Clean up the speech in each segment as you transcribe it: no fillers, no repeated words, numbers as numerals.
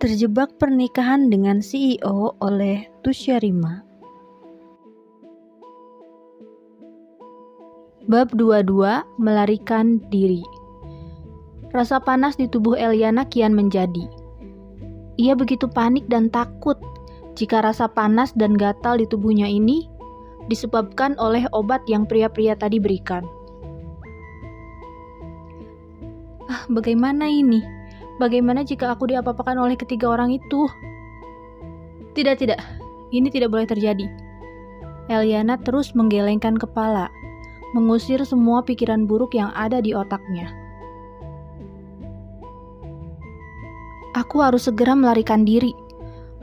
Terjebak pernikahan dengan CEO oleh Tusya Rima. Bab 22, melarikan diri. Rasa panas di tubuh Eliana kian menjadi. Ia begitu panik dan takut jika rasa panas dan gatal di tubuhnya ini disebabkan oleh obat yang pria-pria tadi berikan. Bagaimana ini? Bagaimana jika aku diapa-apakan oleh ketiga orang itu? Tidak. Ini tidak boleh terjadi. Eliana terus menggelengkan kepala, mengusir semua pikiran buruk yang ada di otaknya. Aku harus segera melarikan diri,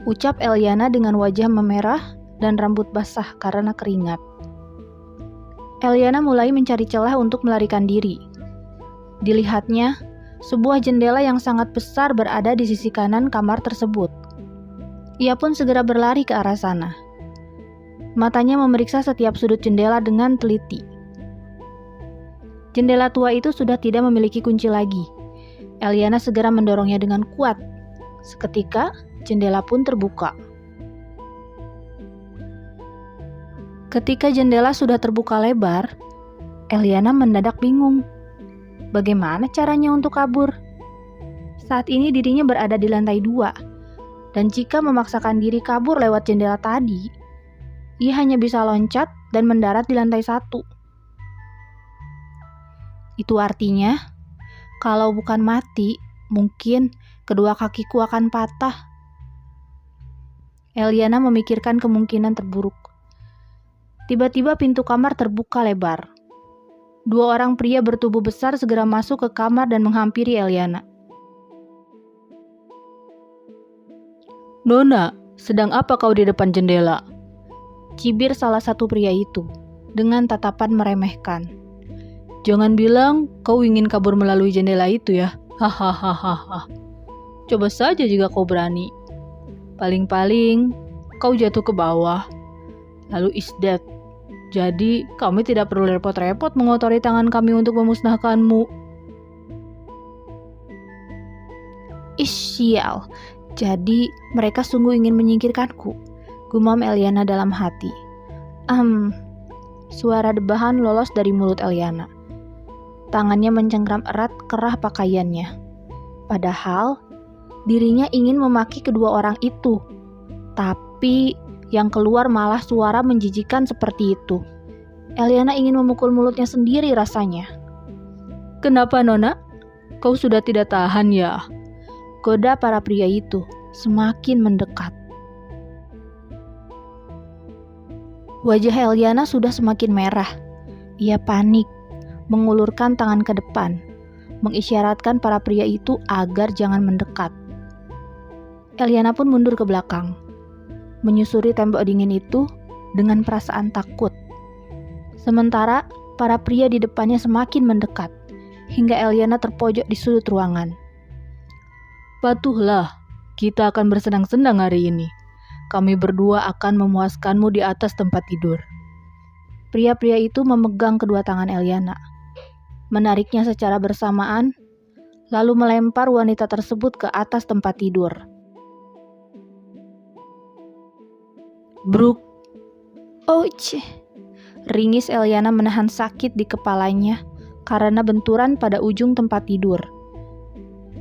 ucap Eliana dengan wajah memerah dan rambut basah karena keringat. Eliana mulai mencari celah untuk melarikan diri. Dilihatnya, sebuah jendela yang sangat besar berada di sisi kanan kamar tersebut. Ia pun segera berlari ke arah sana. Matanya memeriksa setiap sudut jendela dengan teliti. Jendela tua itu sudah tidak memiliki kunci lagi. Eliana segera mendorongnya dengan kuat. Seketika, jendela pun terbuka. Ketika jendela sudah terbuka lebar, Eliana mendadak bingung. Bagaimana caranya untuk kabur? Saat ini dirinya berada di lantai 2, dan jika memaksakan diri kabur lewat jendela tadi, ia hanya bisa loncat dan mendarat di lantai 1. Itu artinya, kalau bukan mati, mungkin kedua kakiku akan patah. Eliana memikirkan kemungkinan terburuk. Tiba-tiba pintu kamar terbuka lebar. 2 orang pria bertubuh besar segera masuk ke kamar dan menghampiri Eliana. "Nona, sedang apa kau di depan jendela?" Cibir salah satu pria itu dengan tatapan meremehkan. "Jangan bilang kau ingin kabur melalui jendela itu ya. Hahaha. Coba saja jika kau berani. Paling-paling kau jatuh ke bawah. Lalu is dead. Jadi, kami tidak perlu repot-repot mengotori tangan kami untuk memusnahkanmu." Sial, jadi mereka sungguh ingin menyingkirkanku, gumam Eliana dalam hati. Suara debahan lolos dari mulut Eliana. Tangannya mencengkram erat kerah pakaiannya. Padahal, dirinya ingin memaki kedua orang itu. Tapi yang keluar malah suara menjijikan seperti itu. Eliana ingin memukul mulutnya sendiri rasanya. "Kenapa, Nona? Kau sudah tidak tahan ya?" Goda para pria itu semakin mendekat. Wajah Eliana sudah semakin merah. Ia panik, mengulurkan tangan ke depan, mengisyaratkan para pria itu agar jangan mendekat. Eliana pun mundur ke belakang, menyusuri tembok dingin itu dengan perasaan takut. Sementara para pria di depannya semakin mendekat, hingga Eliana terpojok di sudut ruangan. "Patuhlah, kita akan bersenang-senang hari ini. Kami berdua akan memuaskanmu di atas tempat tidur." Pria-pria itu memegang kedua tangan Eliana, menariknya secara bersamaan, lalu melempar wanita tersebut ke atas tempat tidur. "Bruk!" Ouch! Ringis Eliana menahan sakit di kepalanya karena benturan pada ujung tempat tidur.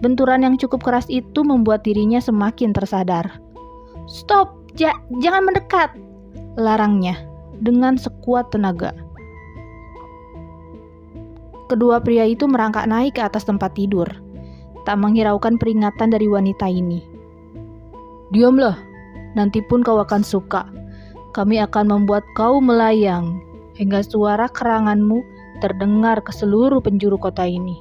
Benturan yang cukup keras itu membuat dirinya semakin tersadar. "Stop! Jangan mendekat!" larangnya dengan sekuat tenaga. Kedua pria itu merangkak naik ke atas tempat tidur, tak menghiraukan peringatan dari wanita ini. "Diamlah, nanti pun kau akan suka. Kami akan membuat kau melayang hingga suara keranganmu terdengar ke seluruh penjuru kota ini."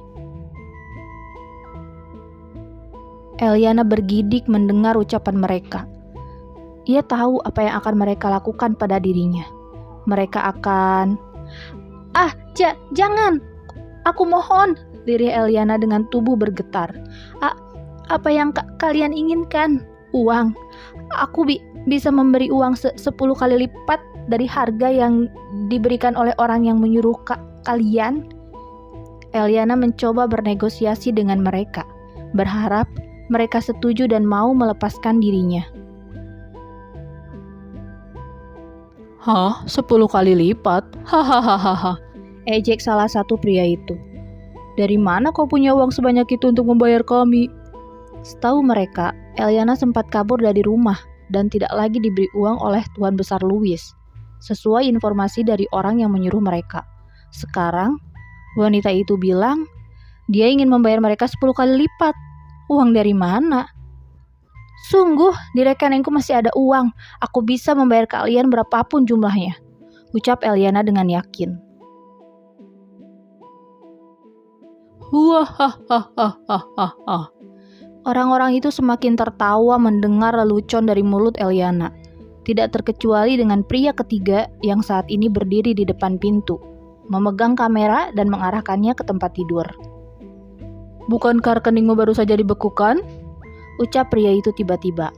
Eliana bergidik mendengar ucapan mereka. Ia tahu apa yang akan mereka lakukan pada dirinya. Mereka akan... Jangan! Aku mohon!" lirih Eliana dengan tubuh bergetar. Apa yang kalian inginkan? Uang. Aku bisa memberi uang 10 kali lipat dari harga yang diberikan oleh orang yang menyuruh kalian. Eliana mencoba bernegosiasi dengan mereka, berharap mereka setuju dan mau melepaskan dirinya. Hah? 10 kali lipat? Hahaha. Ejek salah satu pria itu. Dari mana kau punya uang sebanyak itu untuk membayar kami? Setahu mereka, Eliana sempat kabur dari rumah dan tidak lagi diberi uang oleh Tuan Besar Louis, sesuai informasi dari orang yang menyuruh mereka. Sekarang, wanita itu bilang dia ingin membayar mereka 10 kali lipat. Uang dari mana? Sungguh, di rekeningku masih ada uang. Aku bisa membayar kalian berapapun jumlahnya, ucap Eliana dengan yakin. Wahahaha. Orang-orang itu semakin tertawa mendengar lelucon dari mulut Eliana. Tidak terkecuali dengan pria ketiga yang saat ini berdiri di depan pintu, memegang kamera dan mengarahkannya ke tempat tidur. Bukankah rekeningmu baru saja dibekukan? Ucap pria itu tiba-tiba.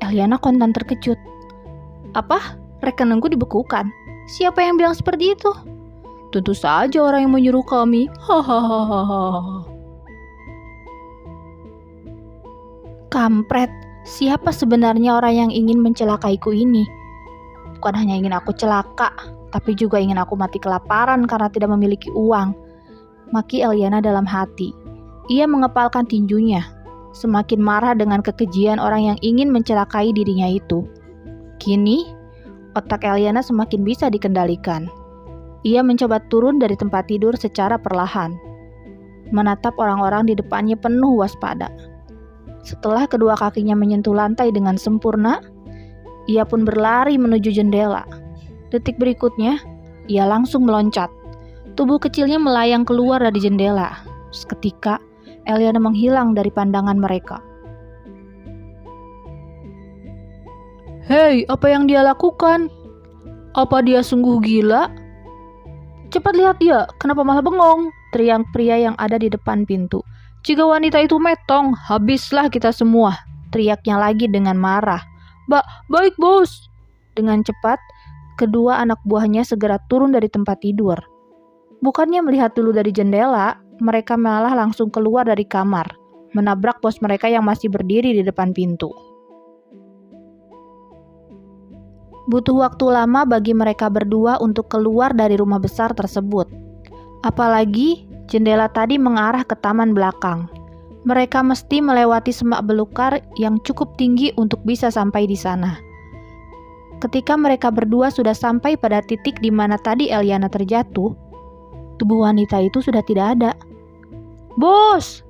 Eliana kontan terkejut. Apa? Rekeningku dibekukan? Siapa yang bilang seperti itu? Tentu saja orang yang menyuruh kami. Hahaha. Kampret, siapa sebenarnya orang yang ingin mencelakaiku ini? Bukan hanya ingin aku celaka, tapi juga ingin aku mati kelaparan karena tidak memiliki uang. Maki Eliana dalam hati. Ia mengepalkan tinjunya, semakin marah dengan kekejian orang yang ingin mencelakai dirinya itu. Kini, otak Eliana semakin bisa dikendalikan. Ia mencoba turun dari tempat tidur secara perlahan, menatap orang-orang di depannya penuh waspada. Setelah kedua kakinya menyentuh lantai dengan sempurna, ia pun berlari menuju jendela. Detik berikutnya, ia langsung meloncat. Tubuh kecilnya melayang keluar dari jendela. Seketika, Eliana menghilang dari pandangan mereka. Hei, apa yang dia lakukan? Apa dia sungguh gila? Cepat lihat dia, kenapa malah bengong? Teriak pria yang ada di depan pintu. Jika wanita itu metong, habislah kita semua. Teriaknya lagi dengan marah. Baik bos. Dengan cepat, kedua anak buahnya segera turun dari tempat tidur. Bukannya melihat dulu dari jendela, mereka malah langsung keluar dari kamar, menabrak bos mereka yang masih berdiri di depan pintu. Butuh waktu lama bagi mereka berdua untuk keluar dari rumah besar tersebut. Apalagi jendela tadi mengarah ke taman belakang. Mereka mesti melewati semak belukar yang cukup tinggi untuk bisa sampai di sana. Ketika mereka berdua sudah sampai pada titik di mana tadi Eliana terjatuh, tubuh wanita itu sudah tidak ada. "Bos!"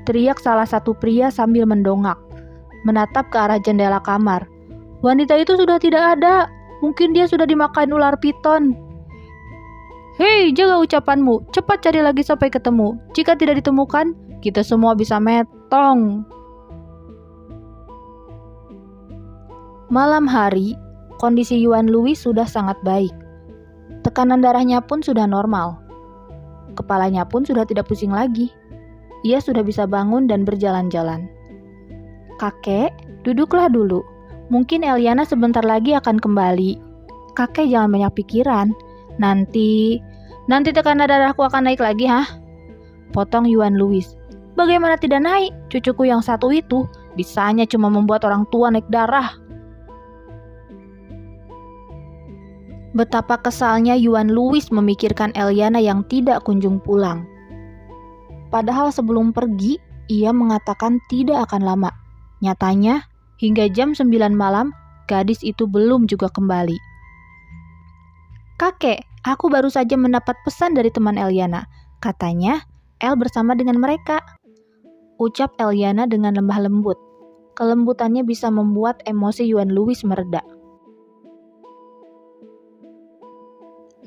teriak salah satu pria sambil mendongak, menatap ke arah jendela kamar. "Wanita itu sudah tidak ada. Mungkin dia sudah dimakan ular piton." Hei, jaga ucapanmu. Cepat cari lagi sampai ketemu. Jika tidak ditemukan, kita semua bisa metong. Malam hari, kondisi Yuan Louis sudah sangat baik. Tekanan darahnya pun sudah normal. Kepalanya pun sudah tidak pusing lagi. Ia sudah bisa bangun dan berjalan-jalan. "Kakek, duduklah dulu. Mungkin Eliana sebentar lagi akan kembali. Kakek jangan banyak pikiran. Nanti tekanan darahku akan naik lagi, hah?" Potong Yuan Louis. "Bagaimana tidak naik? Cucuku yang satu itu bisanya cuma membuat orang tua naik darah." Betapa kesalnya Yuan Louis memikirkan Eliana yang tidak kunjung pulang. Padahal sebelum pergi, ia mengatakan tidak akan lama. Nyatanya, hingga jam 9 malam, gadis itu belum juga kembali. "Kakek, aku baru saja mendapat pesan dari teman Eliana. Katanya, El bersama dengan mereka," ucap Eliana dengan lemah lembut. Kelembutannya bisa membuat emosi Yuan Louis mereda.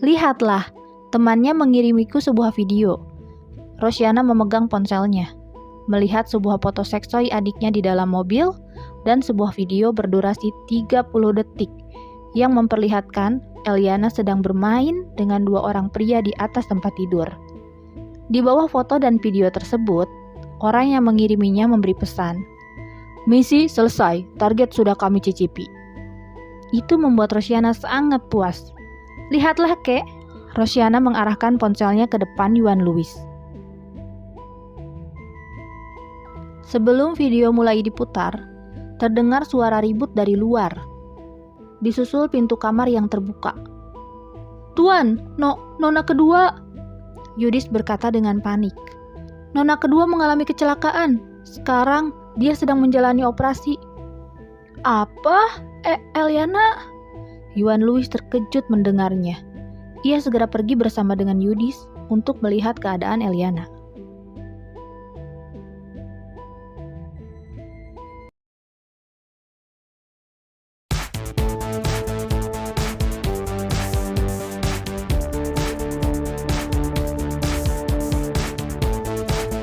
"Lihatlah, temannya mengirimiku sebuah video." Rosiana memegang ponselnya, melihat sebuah foto seksoi adiknya di dalam mobil dan sebuah video berdurasi 30 detik yang memperlihatkan Eliana sedang bermain dengan dua orang pria di atas tempat tidur. Di bawah foto dan video tersebut, orang yang mengiriminya memberi pesan, "Misi selesai, target sudah kami cicipi." Itu membuat Rosiana sangat puas. "Lihatlah, Kek." Rosiana mengarahkan ponselnya ke depan Yuan Louis. Sebelum video mulai diputar, terdengar suara ribut dari luar. Disusul pintu kamar yang terbuka. "Tuan, nona kedua," Yudis berkata dengan panik. "Nona kedua mengalami kecelakaan. Sekarang dia sedang menjalani operasi." "Apa? Eliana?" Yuan Louis terkejut mendengarnya. Ia segera pergi bersama dengan Yudis untuk melihat keadaan Eliana.